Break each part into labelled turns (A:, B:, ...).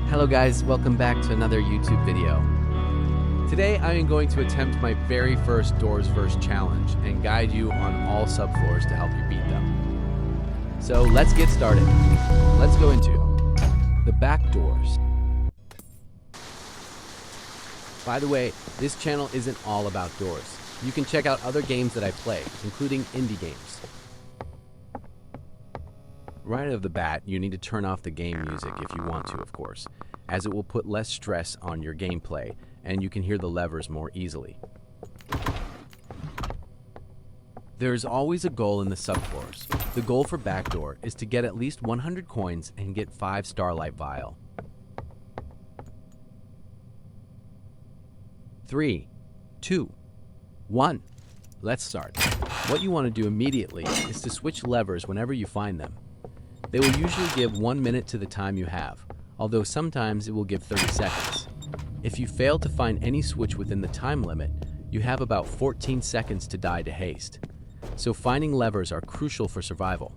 A: Hello guys, welcome back to another YouTube video. Today I am going to attempt my very first DOORSVERSE challenge and guide you on all subfloors to help you beat them. So let's get started. Let's go into the back doors. By the way, this channel isn't all about doors. You can check out other games that I play, including indie games. Right out of the bat, you need to turn off the game music if you want to, of course, as it will put less stress on your gameplay and you can hear the levers more easily. There is always a goal in the subfloors. The goal for backdoor is to get at least 100 coins and get 5 Starlight Vial. 3, 2, 1. Let's start. What you want to do immediately is to switch levers whenever you find them. They will usually give 1 minute to the time you have, although sometimes it will give 30 seconds. If you fail to find any switch within the time limit, you have about 14 seconds to die to haste. So finding levers are crucial for survival.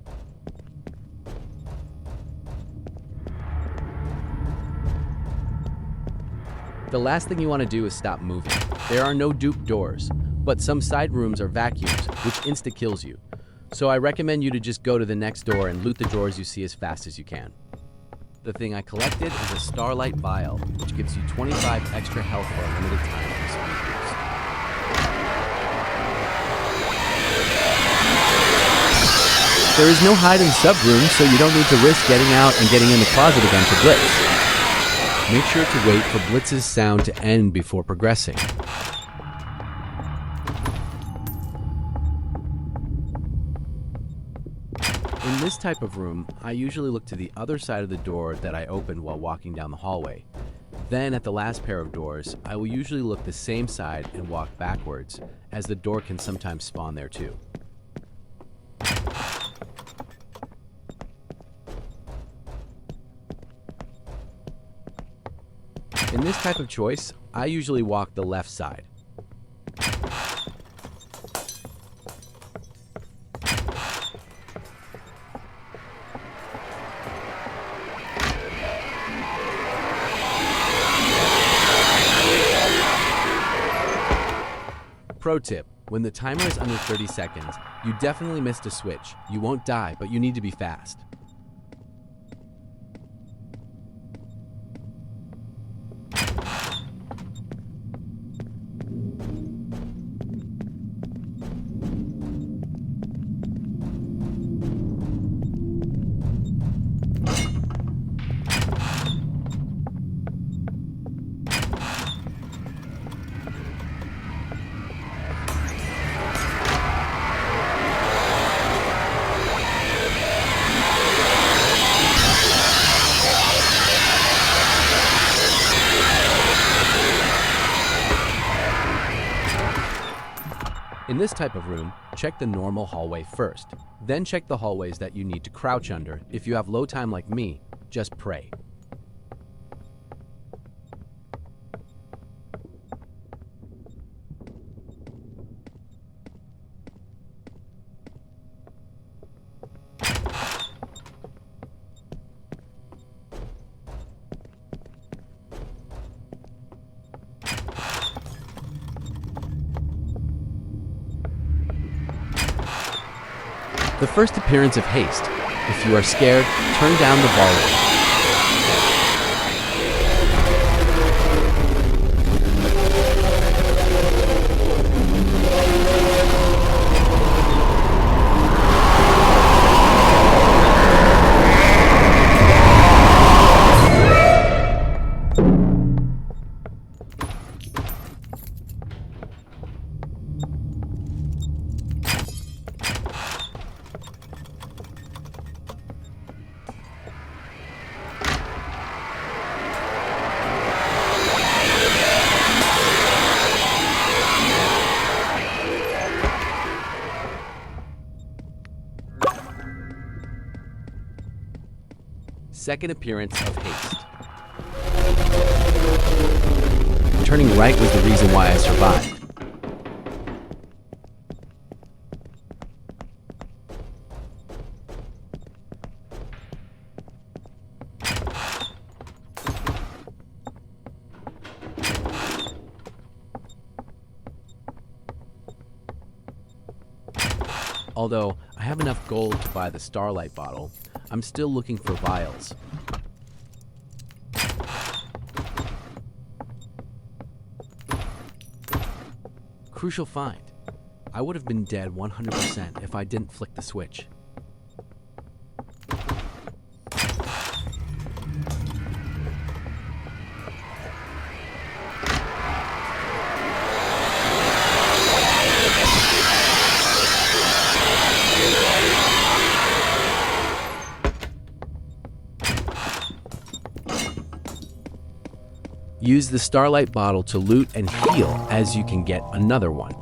A: The last thing you want to do is stop moving. There are no dupe doors, but some side rooms are vacuums, which insta-kills you. So I recommend you to just go to the next door and loot the drawers you see as fast as you can. The thing I collected is a Starlight Vial, which gives you 25 extra health for a limited time from speed boost. There is no hide in sub room, so you don't need to risk getting out and getting in the closet again to blitz. Make sure to wait for Blitz's sound to end before progressing. In this type of room, I usually look to the other side of the door that I opened while walking down the hallway. Then at the last pair of doors, I will usually look the same side and walk backwards, as the door can sometimes spawn there too. In this type of choice, I usually walk the left side. Pro tip, when the timer is under 30 seconds, you definitely missed a switch. You won't die, but you need to be fast. In this type of room, check the normal hallway first. Then check the hallways that you need to crouch under. If you have low time like me, just pray. The first appearance of haste. If you are scared, turn down the volume. Second appearance of haste. Turning right was the reason why I survived. Although I have enough gold to buy the starlight bottle, I'm still looking for vials. Crucial find. I would have been dead 100% if I didn't flick the switch. Use the starlight bottle to loot and heal as you can get another one.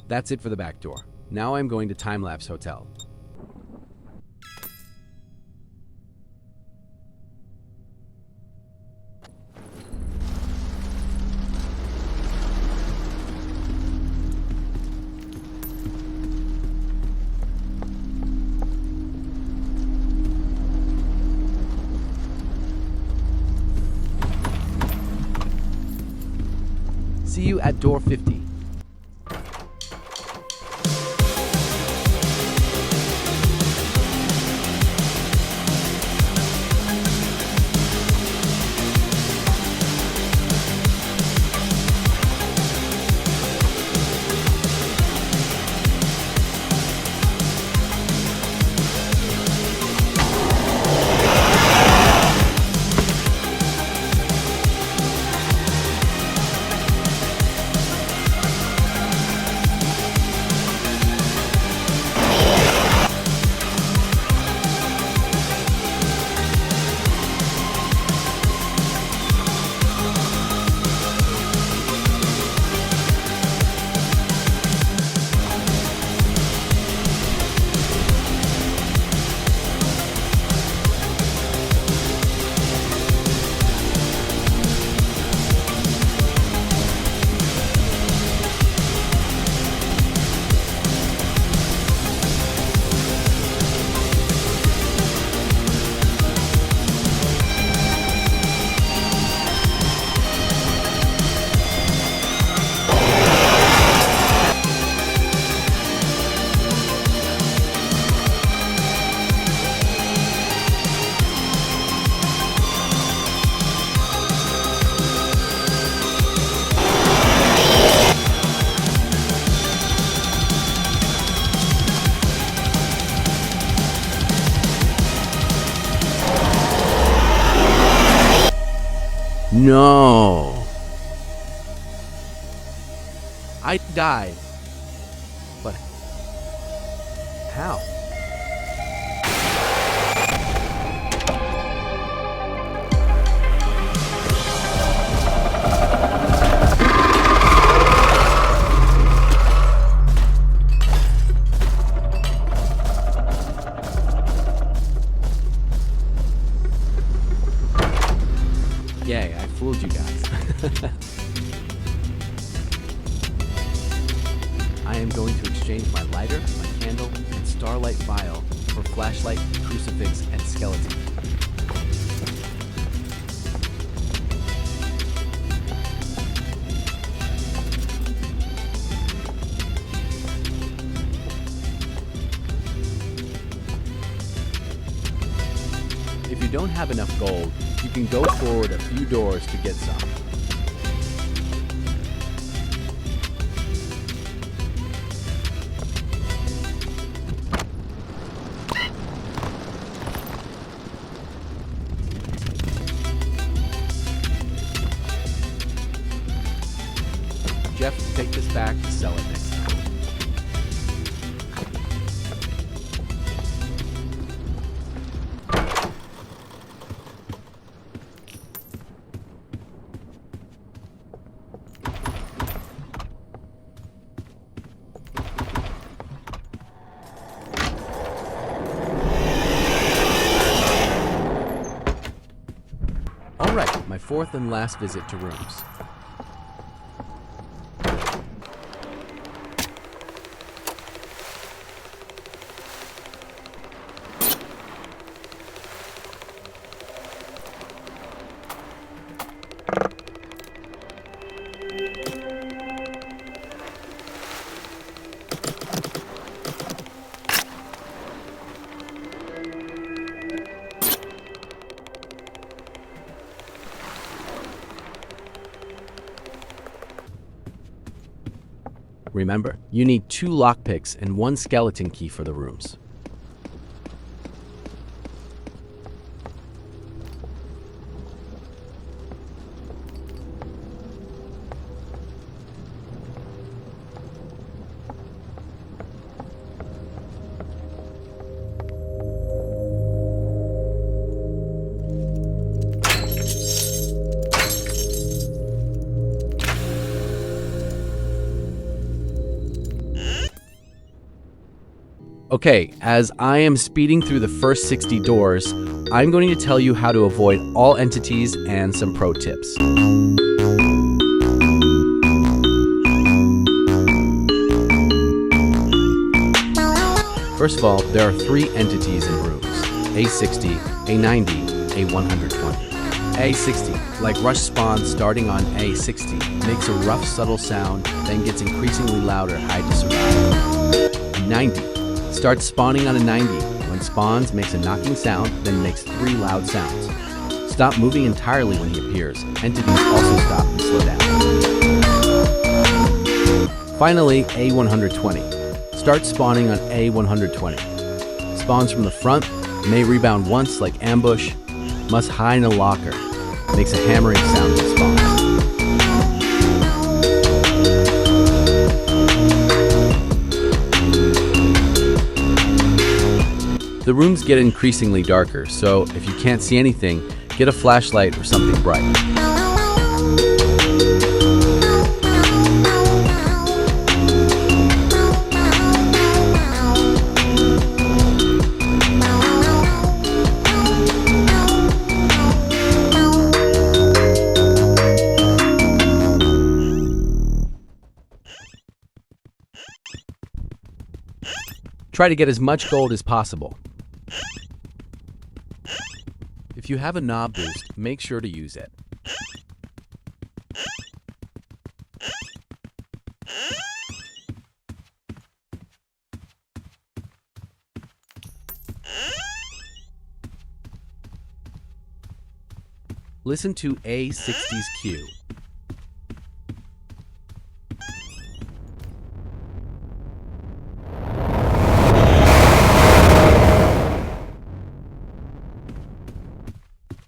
A: That's it for the back door. Now I'm going to time-lapse hotel. See you at door 50. No. I died. But how? Yay, I fooled you guys. I am going to exchange my lighter, my candle, and starlight vial for flashlight, crucifix, and skeleton. If you don't have enough gold, you can go forward a few doors to get some. Jeff, take this back to sell it next time. Alright, my fourth and last visit to rooms. Remember, you need 2 lockpicks and 1 skeleton key for the rooms. Okay, as I am speeding through the first 60 doors, I'm going to tell you how to avoid all entities and some pro tips. First of all, there are 3 entities in rooms: A60, A90, A120. A60, like rush spawns starting on A60, makes a rough, subtle sound, then gets increasingly louder, high to survive. 90. Starts spawning on a 90. When spawns, makes a knocking sound, then makes 3 loud sounds. Stop moving entirely when he appears. Entities also stop and slow down. Finally, A120. Starts spawning on A120. Spawns from the front, may rebound once like ambush, must hide in a locker. Makes a hammering sound when spawns. The rooms get increasingly darker, so if you can't see anything, get a flashlight or something bright. Try to get as much gold as possible. If you have a knob boost, make sure to use it. Listen to A60's cue.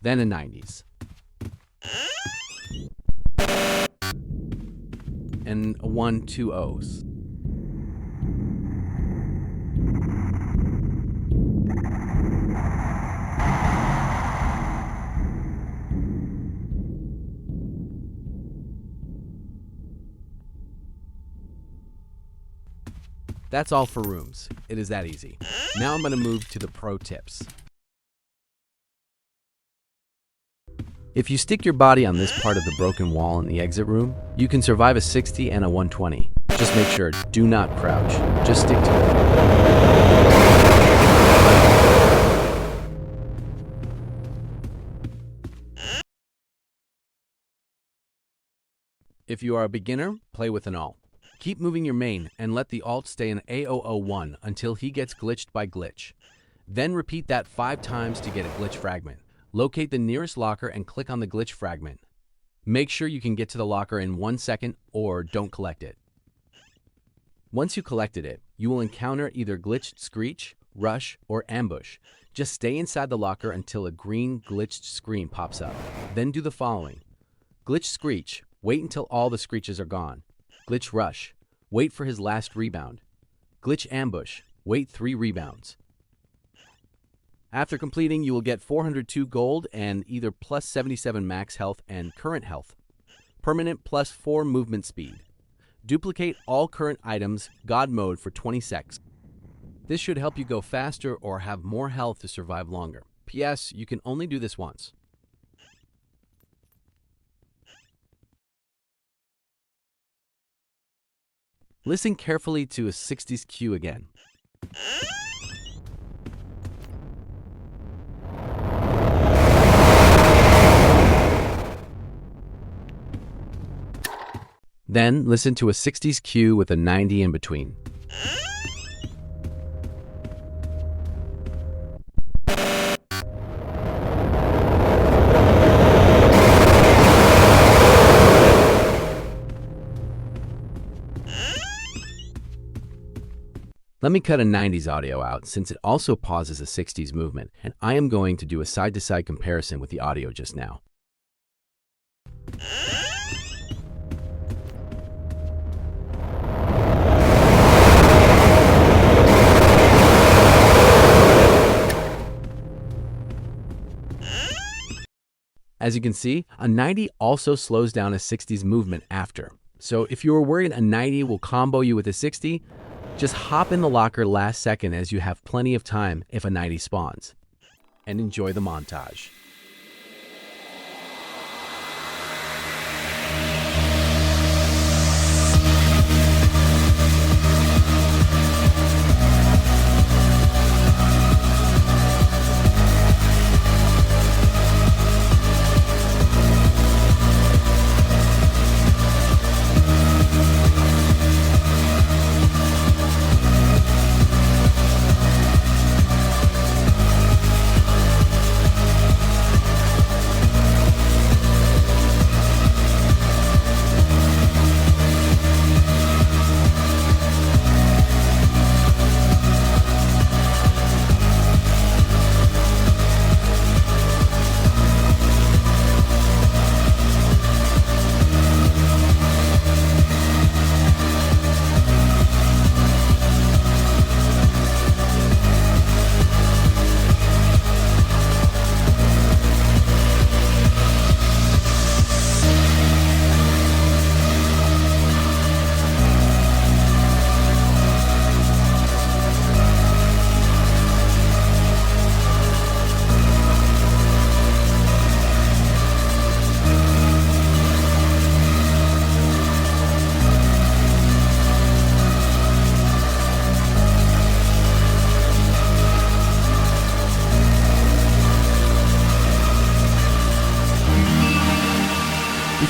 A: Then a 90s. And a 1, 2 O's. That's all for rooms. It is that easy. Now I'm going to move to the pro tips. If you stick your body on this part of the broken wall in the exit room, you can survive a 60 and a 120. Just make sure, do not crouch. Just stick to it. If you are a beginner, play with an alt. Keep moving your main and let the alt stay in A001 until he gets glitched by glitch. Then repeat that 5 times to get a glitch fragment. Locate the nearest locker and click on the glitch fragment. Make sure you can get to the locker in 1 second or don't collect it. Once you collected it, you will encounter either glitched screech, rush, or ambush. Just stay inside the locker until a green glitched screen pops up. Then do the following. Glitch screech, wait until all the screeches are gone. Glitch rush, wait for his last rebound. Glitch ambush, wait 3 rebounds. After completing, you will get 402 gold and either plus 77 max health and current health. Permanent plus 4 movement speed. Duplicate all current items, God mode, for 20 seconds. This should help you go faster or have more health to survive longer. P.S. You can only do this once. Listen carefully to a 60s cue again. Then listen to a 60s cue with a 90 in between. Let me cut a 90s audio out since it also pauses a 60s movement, and I am going to do a side-to-side comparison with the audio just now. As you can see, a 90 also slows down a 60s movement after. So if you were worried a 90 will combo you with a 60, just hop in the locker last second as you have plenty of time if a 90 spawns. And enjoy the montage.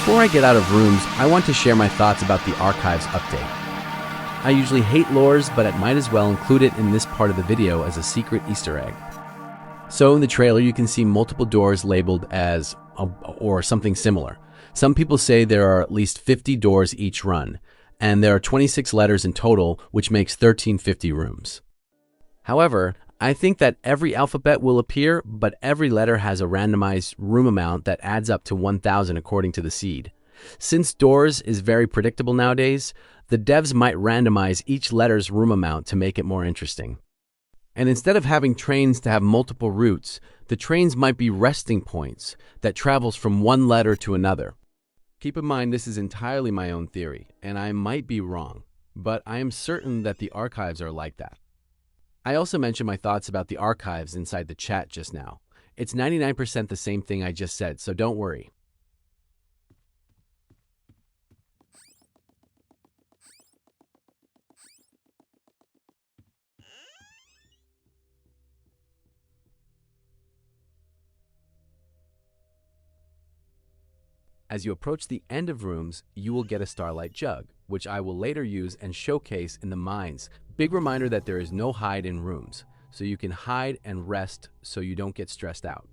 A: Before I get out of rooms, I want to share my thoughts about the archives update. I usually hate lures, but I might as well include it in this part of the video as a secret Easter egg. So in the trailer, you can see multiple doors labeled as or something similar. Some people say there are at least 50 doors each run, and there are 26 letters in total, which makes 1350 rooms. However, I think that every alphabet will appear, but every letter has a randomized room amount that adds up to 1,000 according to the seed. Since doors is very predictable nowadays, the devs might randomize each letter's room amount to make it more interesting. And instead of having trains to have multiple routes, the trains might be resting points that travels from one letter to another. Keep in mind this is entirely my own theory, and I might be wrong, but I am certain that the archives are like that. I also mentioned my thoughts about the archives inside the chat just now. It's 99% the same thing I just said, so don't worry. As you approach the end of rooms, you will get a starlight jug, which I will later use and showcase in the mines. Big reminder that there is no hide in rooms, so you can hide and rest so you don't get stressed out.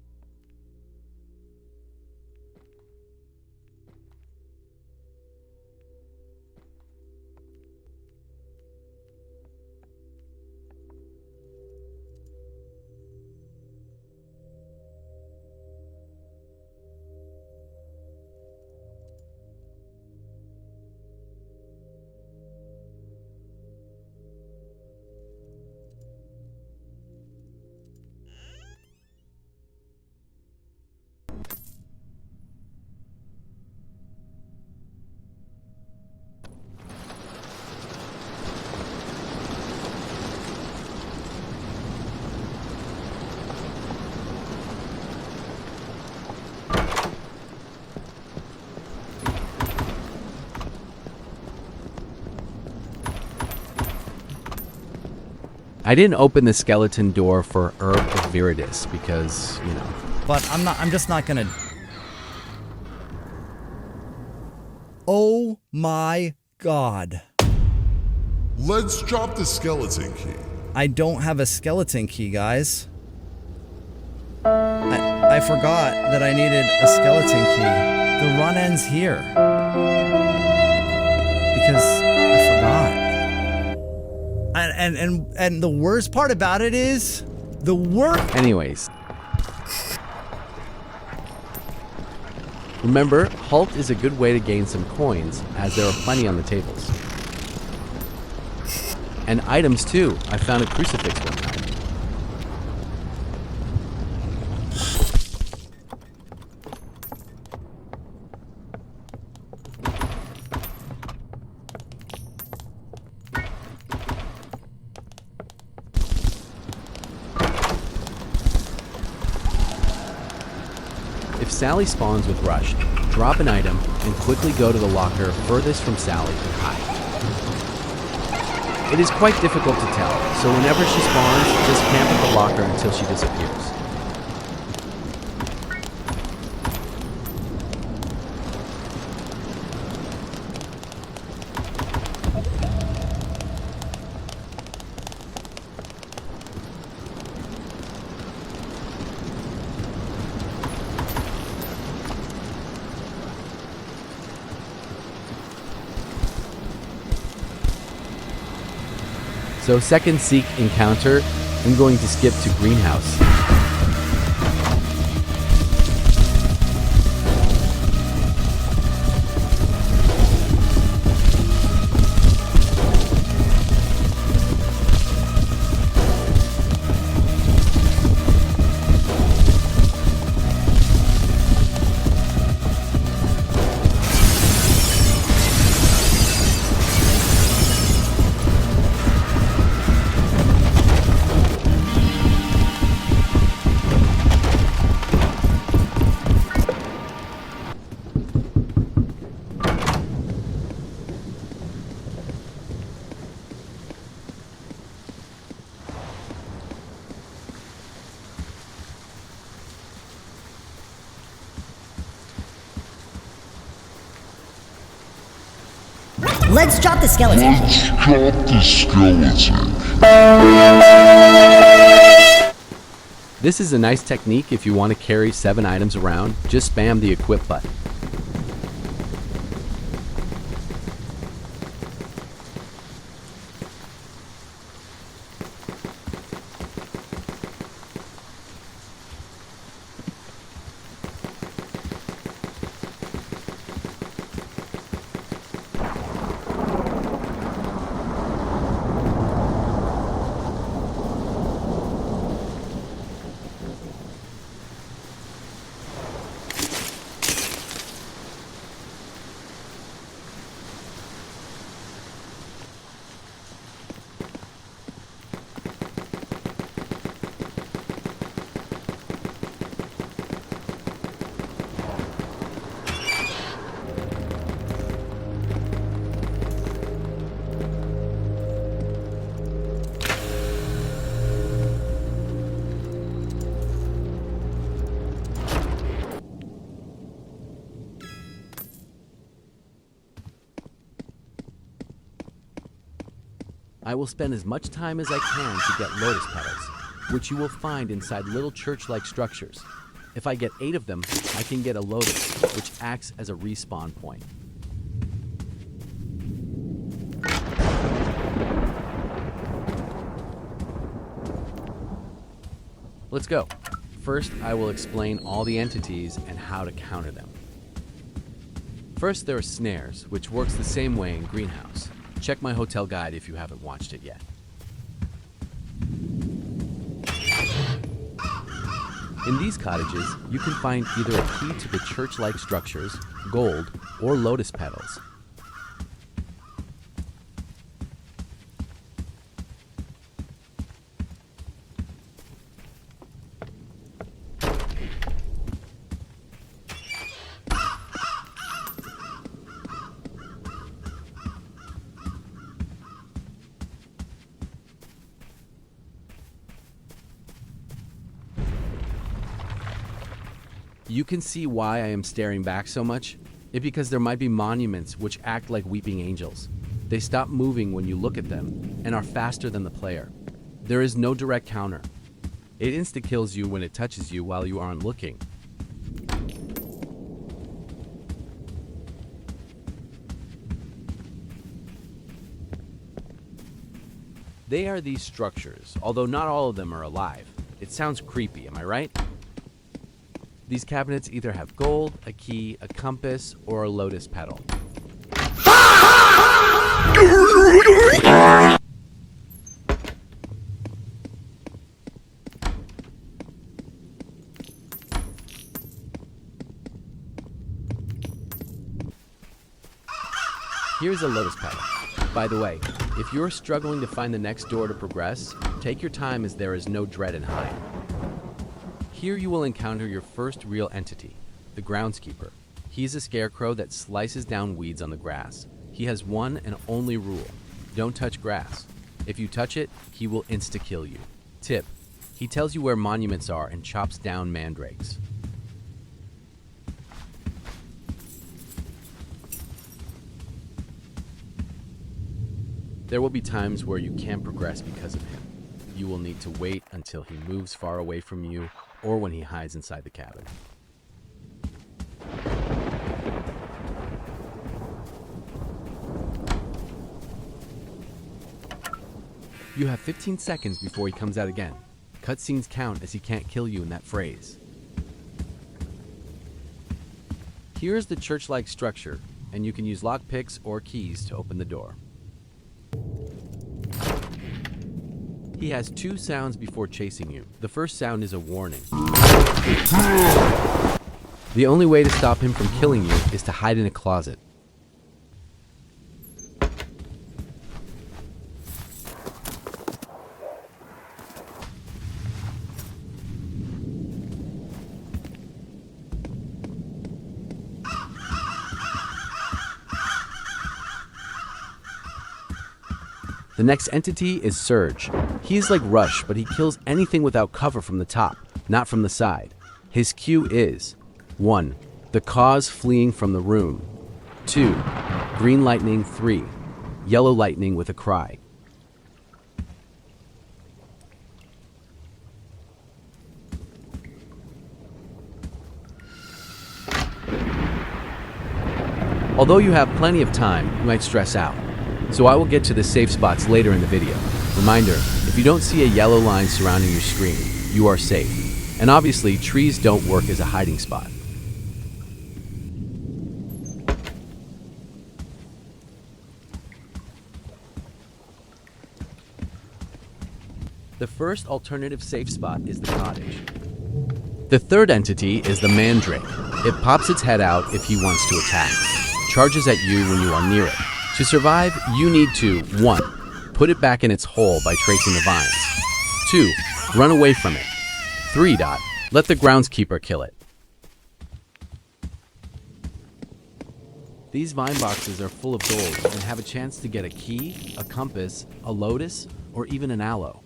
A: I didn't open the skeleton door for Herb of Viridis because, you know.
B: But I'm just not gonna... Oh my god.
C: Let's drop the skeleton key.
B: I don't have a skeleton key, guys. I forgot that I needed a skeleton key. The run ends here. Because I forgot. And the worst part about it is the work.
A: Anyways. Remember, halt is a good way to gain some coins, as there are plenty on the tables. And items too. I found a crucifix one time. If Sally spawns with Rush, drop an item and quickly go to the locker furthest from Sally and hide. It is quite difficult to tell, so whenever she spawns, just camp at the locker until she disappears. So second seek encounter, I'm going to skip to greenhouse.
D: Let's drop the skeleton.
C: Let's drop the skeleton.
A: This is a nice technique if you want to carry 7 items around. Just spam the equip button. I will spend as much time as I can to get lotus petals, which you will find inside little church-like structures. If I get 8 of them, I can get a lotus, which acts as a respawn point. Let's go. First, I will explain all the entities and how to counter them. First, there are snares, which works the same way in Greenhouse. Check my hotel guide if you haven't watched it yet. In these cottages, you can find either a key to the church-like structures, gold, or lotus petals. You can see why I am staring back so much. It's because there might be monuments which act like weeping angels. They stop moving when you look at them and are faster than the player. There is no direct counter. It insta-kills you when it touches you while you aren't looking. They are these structures, although not all of them are alive. It sounds creepy, am I right? These cabinets either have gold, a key, a compass, or a lotus petal. Here's a lotus petal. By the way, if you're struggling to find the next door to progress, take your time as there is no dread in hide. Here you will encounter your first real entity, the groundskeeper. He's a scarecrow that slices down weeds on the grass. He has one and only rule: don't touch grass. If you touch it, he will insta-kill you. Tip: he tells you where monuments are and chops down mandrakes. There will be times where you can't progress because of him. You will need to wait until he moves far away from you or when he hides inside the cabin. You have 15 seconds before he comes out again. Cutscenes count as he can't kill you in that phrase. Here's the church-like structure, and you can use lockpicks or keys to open the door. He has two sounds before chasing you. The first sound is a warning. The only way to stop him from killing you is to hide in a closet. The next entity is Surge. He is like Rush, but he kills anything without cover from the top, not from the side. His cue is 1. The cause fleeing from the room. 2. Green lightning. 3. Yellow lightning with a cry. Although you have plenty of time, you might stress out. So I will get to the safe spots later in the video. Reminder, if you don't see a yellow line surrounding your screen, you are safe. And obviously, trees don't work as a hiding spot. The first alternative safe spot is the cottage. The third entity is the mandrake. It pops its head out if he wants to attack. Charges at you when you are near it. To survive, you need to 1. Put it back in its hole by tracing the vines. 2. Run away from it. 3. Let the groundskeeper kill it. These vine boxes are full of gold and have a chance to get a key, a compass, a lotus, or even an aloe.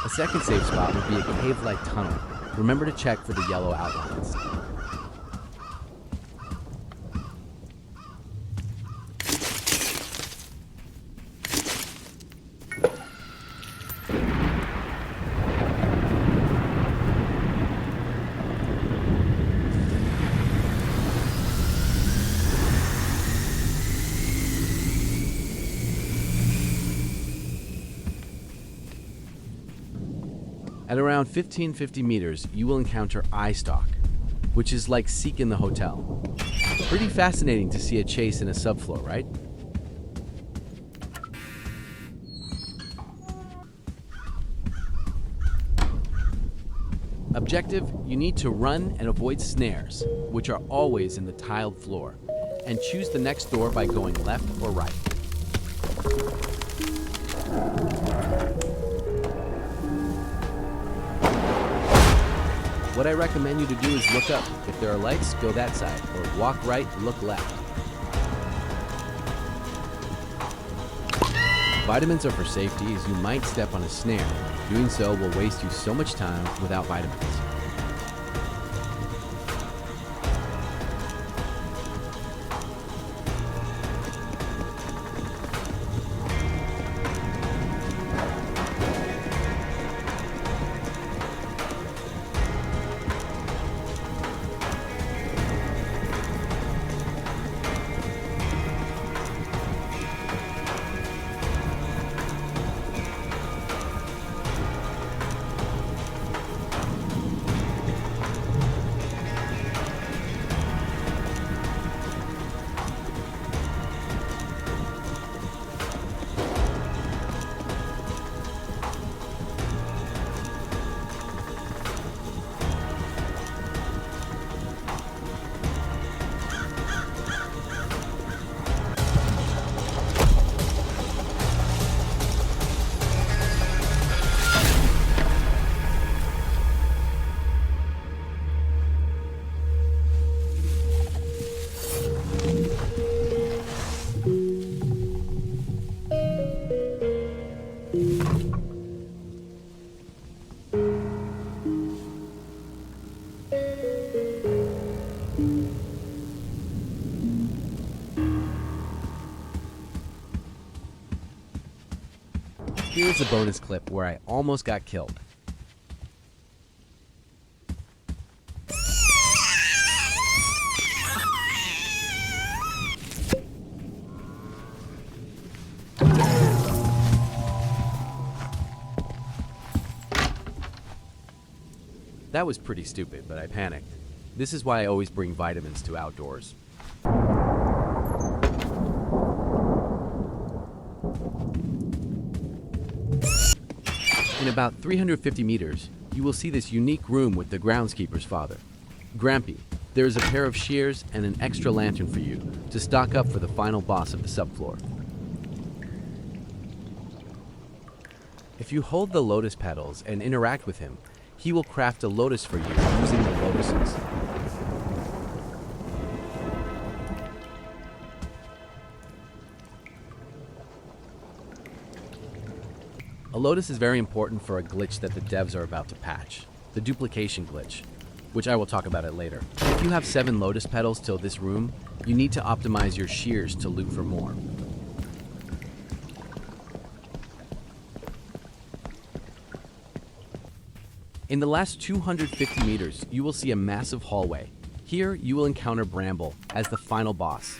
A: A second safe spot would be a cave-like tunnel. Remember to check for the yellow outlines. At around 1550 meters, you will encounter eyestalk, which is like Seek in the hotel. Pretty fascinating to see a chase in a subfloor, right? Objective, you need to run and avoid snares, which are always in the tiled floor. and choose the next door by going left or right. What I recommend you to do is look up. If there are lights, go that side, or walk right, look left. Vitamins are for safety, as you might step on a snare. Doing so will waste you so much time without vitamins. Here's a bonus clip where I almost got killed. That was pretty stupid, but I panicked. This is why I always bring vitamins to outdoors. In about 350 meters, you will see this unique room with the groundskeeper's father. Grampy, there is a pair of shears and an extra lantern for you to stock up for the final boss of the subfloor. If you hold the lotus petals and interact with him, he will craft a lotus for you using the lotuses. A lotus is very important for a glitch that the devs are about to patch, the duplication glitch, which I will talk about it later. If you have 7 lotus petals till this room, you need to optimize your shears to loot for more. In the last 250 meters, you will see a massive hallway. Here, you will encounter Bramble as the final boss.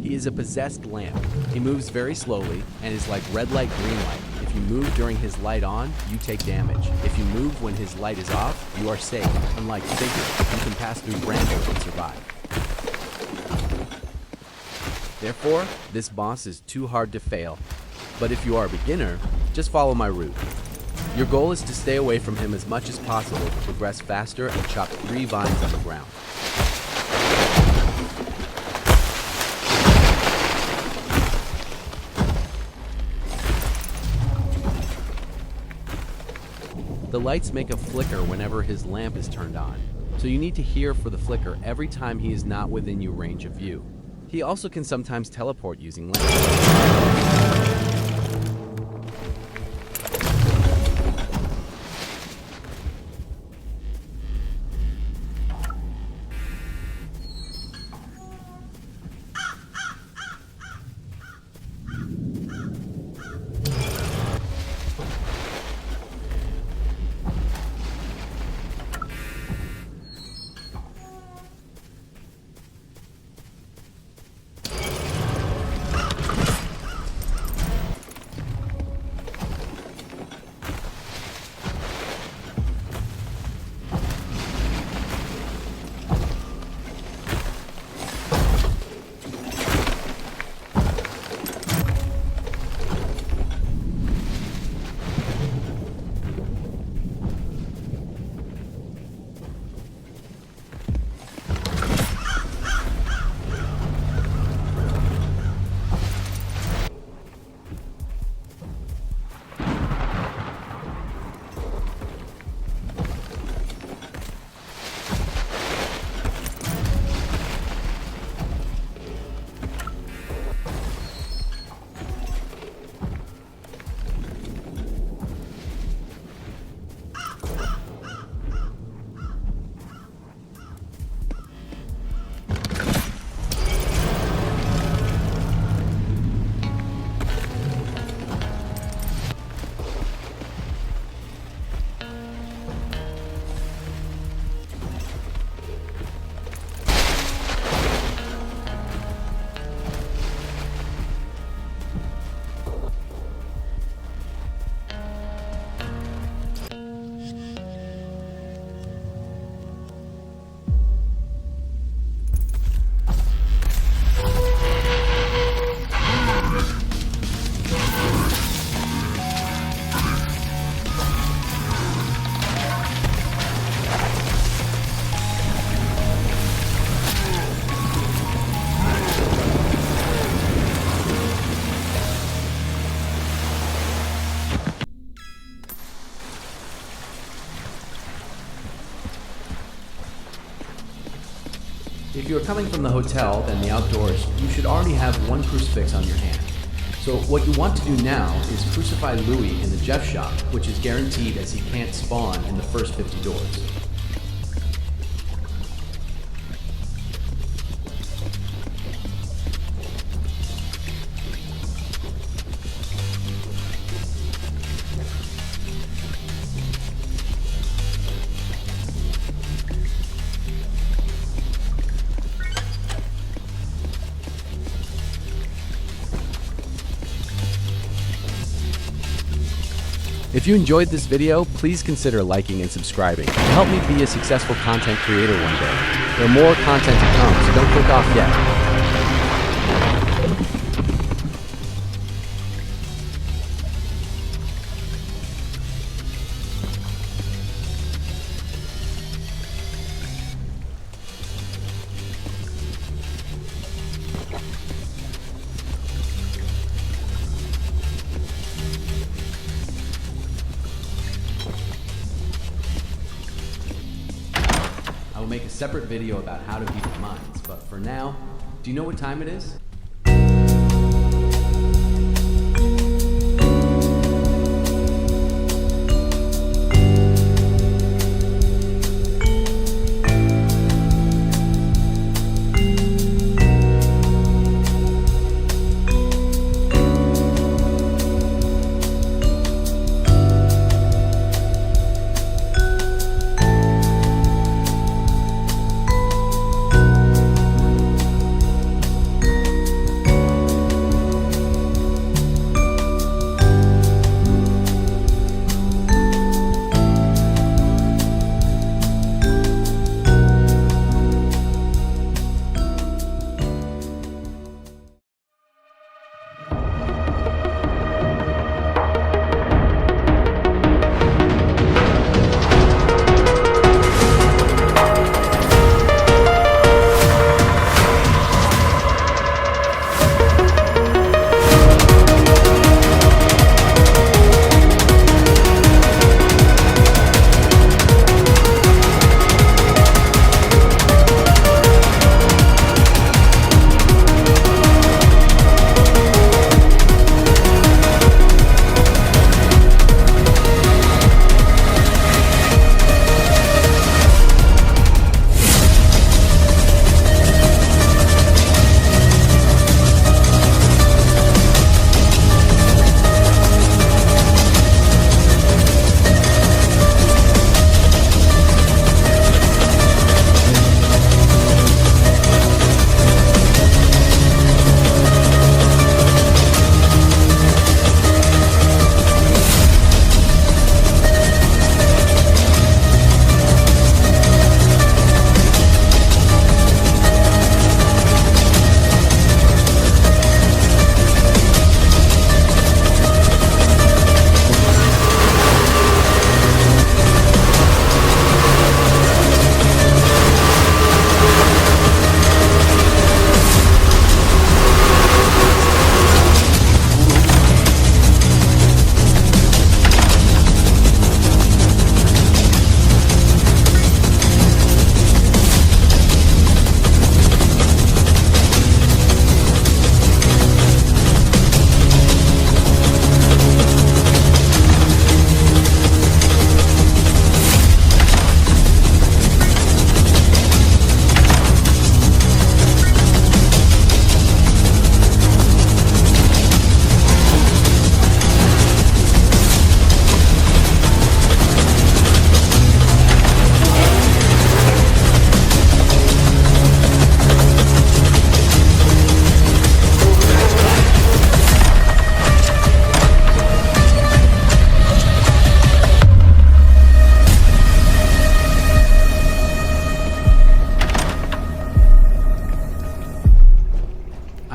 A: He is a possessed lamp. He moves very slowly and is like red light, green light. If you move during his light on, you take damage. If you move when his light is off, you are safe. Unlike Figure, you can pass through Bramble and survive. Therefore, this boss is too hard to fail. But if you are a beginner, just follow my route. Your goal is to stay away from him as much as possible to progress faster and chop 3 vines on the ground. The lights make a flicker whenever his lamp is turned on, so you need to hear for the flicker every time he is not within your range of view. He also can sometimes teleport using lamps. If you are coming from the hotel, then the outdoors, you should already have one crucifix on your hand. So what you want to do now is crucify Louie in the Jeff shop, which is guaranteed as he can't spawn in the first 50 doors. If you enjoyed this video, please consider liking and subscribing to help me be a successful content creator one day. There are more content to come, so don't click off yet. I will make a separate video about how to beat the mines, but for now, do you know what time it is?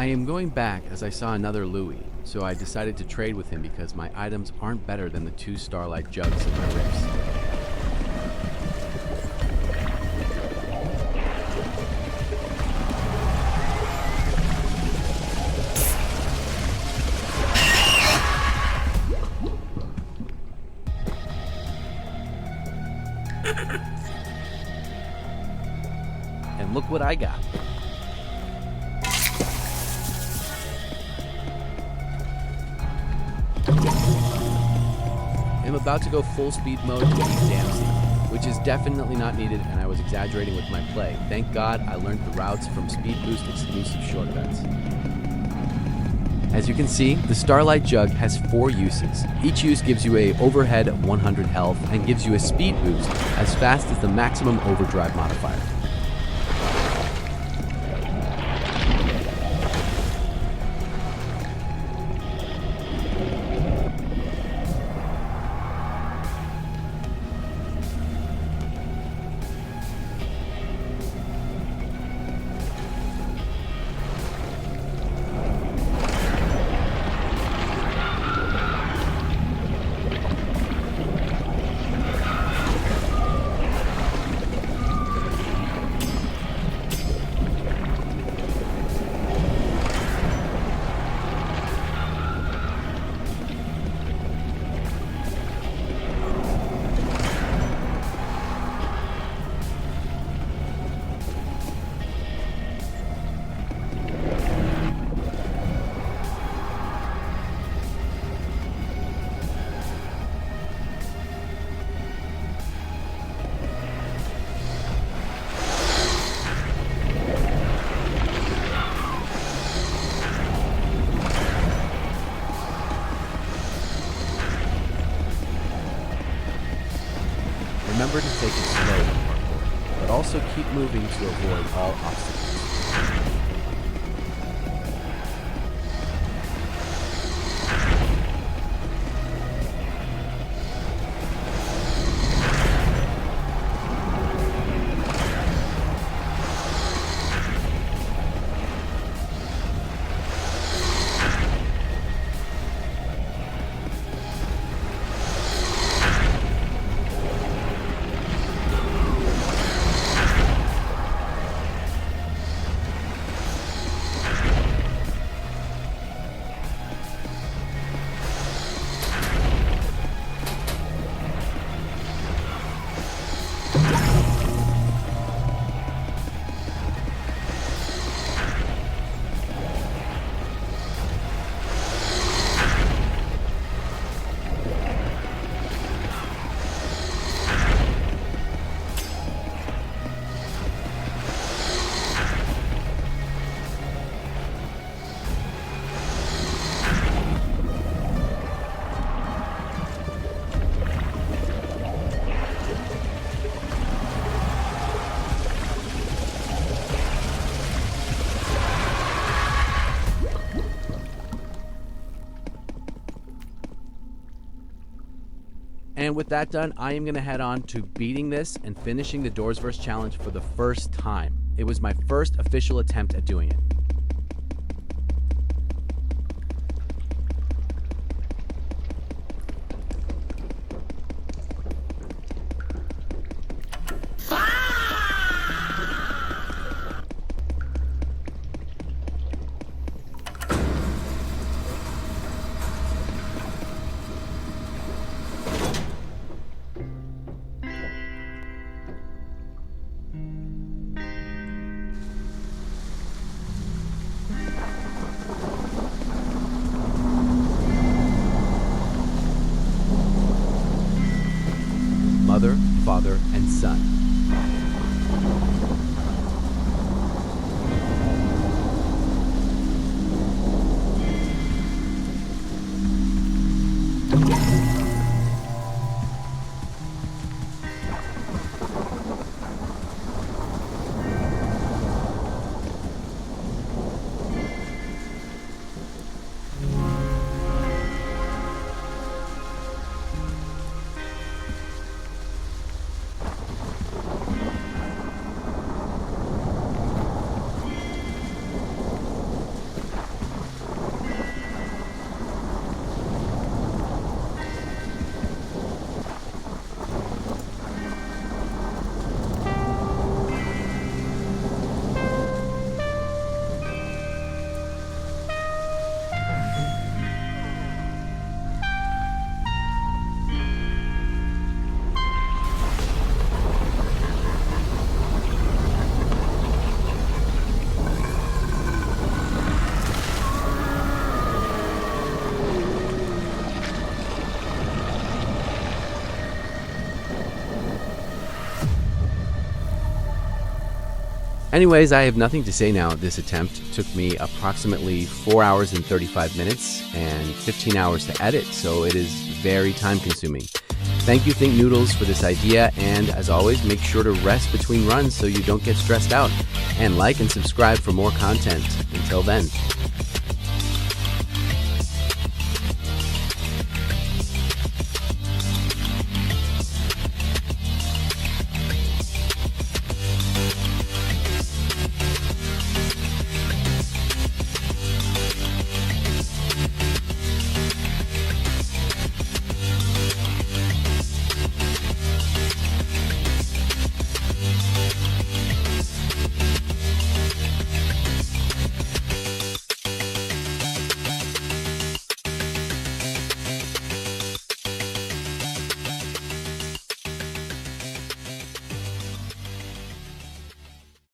A: I am going back as I saw another Louie, so I decided to trade with him because my items aren't better than the 2 Starlight jugs in my rifts. And look what I got. I'm about to go full speed mode to beat Dempsey, which is definitely not needed, and I was exaggerating with my play. Thank God I learned the routes from Speed Boost exclusive shortcuts. As you can see, the Starlight Jug has 4 uses. Each use gives you a overhead of 100 health and gives you a speed boost as fast as the maximum overdrive modifier. Remember to take it slow in parkour, but also keep moving to avoid all obstacles. And with that done, I am going to head on to beating this and finishing the DOORSVERSE challenge for the first time. It was my first official attempt at doing it. Mother, father, and son. Anyways, I have nothing to say now. This attempt took me approximately 4 hours and 35 minutes and 15 hours to edit, so it is very time consuming. Thank you, Think Noodles, for this idea, and as always, make sure to rest between runs so you don't get stressed out, and like and subscribe for more content. Until then.